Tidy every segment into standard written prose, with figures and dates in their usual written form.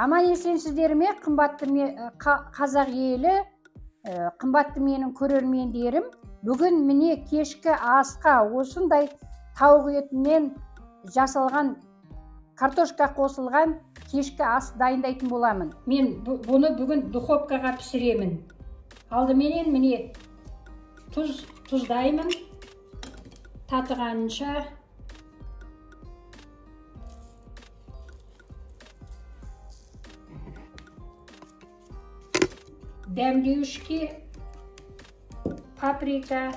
Аман есенсіздер ме, қымбатты қазақ елі, қымбатты менің көрермендерім. Бүгін міне кешкі асқа осындай тауық етінен жасалған картошка қосылған кешкі ас дайындайтын боламын. Мен бұны бүгін духовкаға пісіремін. Алдыменен міне тұздаймын татығанынша. Дәмдеушке паприка,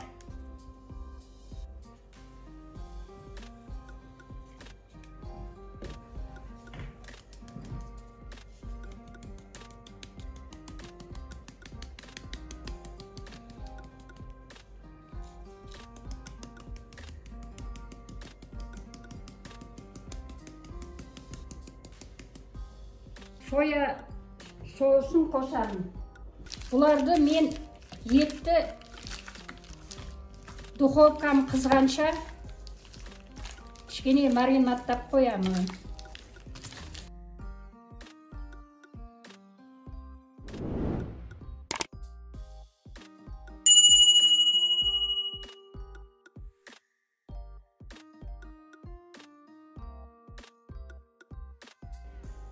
соя соусын қосамын. Бұларды мен етті духовкам қызғанша кішкене маринадтап қоямын.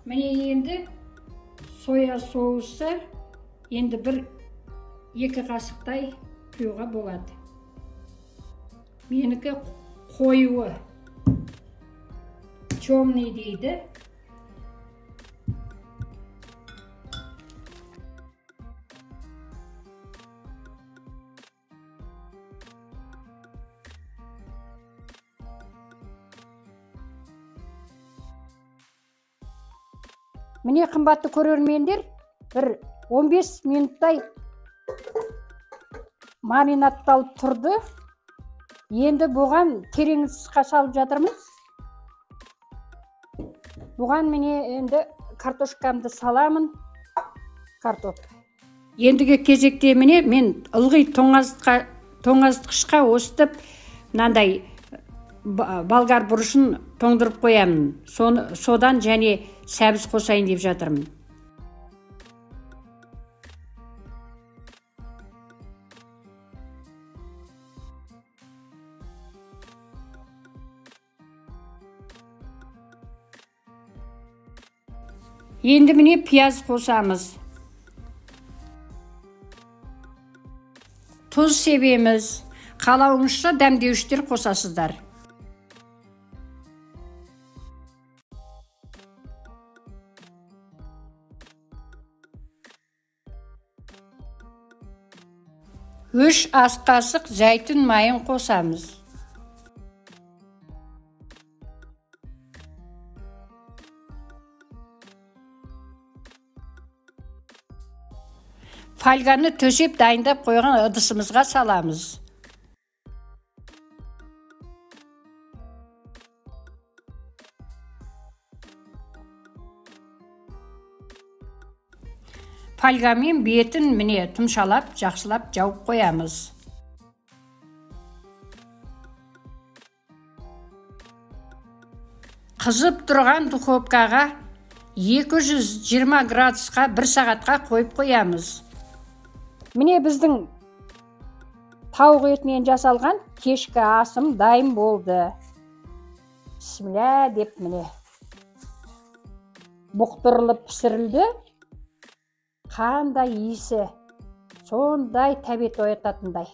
Міне енді соя соусы енді 1-2 қасықтай құюға болады. Менікі қоюы, темный дейді. Міне қымбатты көрермендер, 15 минуттай маринадталып тұрды. Енді бұған терең ыдысқа салып жатырмыз. Бұған міне енді картошкамды саламын. Ендігі кезекте міне мен ылғи тоңазытқышқа осытып мынандай болгар бұрышын тоңдырып қоямын. Содан және сәбіз қосайын деп жатырмын. Енді міне пияз қосамыз. Тұз себеміз. Қалауыңызша дәмдеуіштер қосасыздар. Үш ас қасық зәйтүн майын қосамыз. Фольганы төсеп дайындап қойған ыдысымызға саламыз. Фольгамен бетін міне тұмшалап, жақсылап жауып қоямыз. Қызып тұрған духовкаға 220 градусқа 1 сағатқа қойып қоямыз. Міне біздің тауық етінен жасалған кешкі асым дайын болды. Бисмилля деп міне бұқтырылып пісірілді. Қандай иісі, сондай тәбет оятатындай.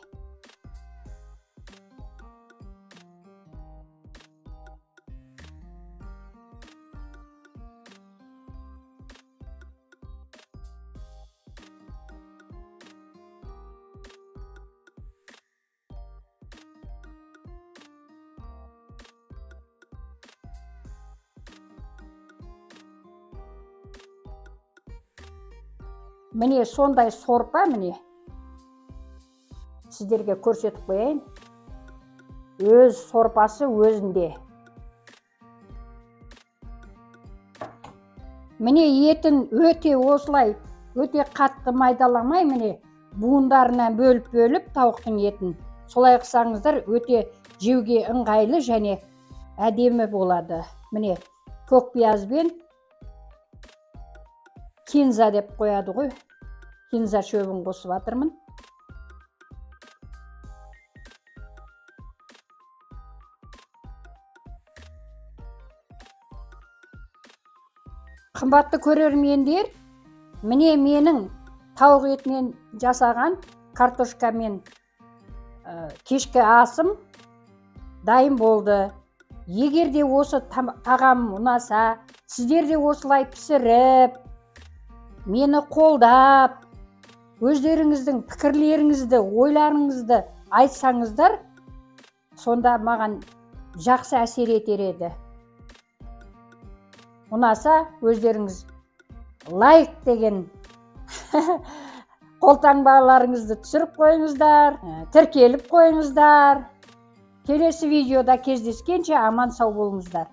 Міне сондай сорпа міне сіздерге көрсетіп қояйын. Өз сорпасы өзінде. Міне етін өте осылай, өте қатты майдаламай міне буындарынан бөліп тауықтың етін. Солай қысаңыздар өте жеуге ыңғайлы және әдемі болады. Міне көк пиязбен кинза деп қояды ғой. Кинза шөбін қосып жатырмын. Қымбатты көрермендер, міне менің тауық етінен жасаған картошкамен кешкі асым дайын болды. Егер де осы тағам ұнаса, сіздер де осылай пісіріп, мені қолдап, өздеріңіздің пікірлеріңізді, ойларыңызды айтсаңыздар, сонда маған жақсы әсер етер еді. Ұнаса, өздеріңіз лайк деген қолтаңбаларыңызды түсіріп қойыңыздар, тіркеліп қойыңыздар. Келесі видеода кездескенше аман сау болыңыздар.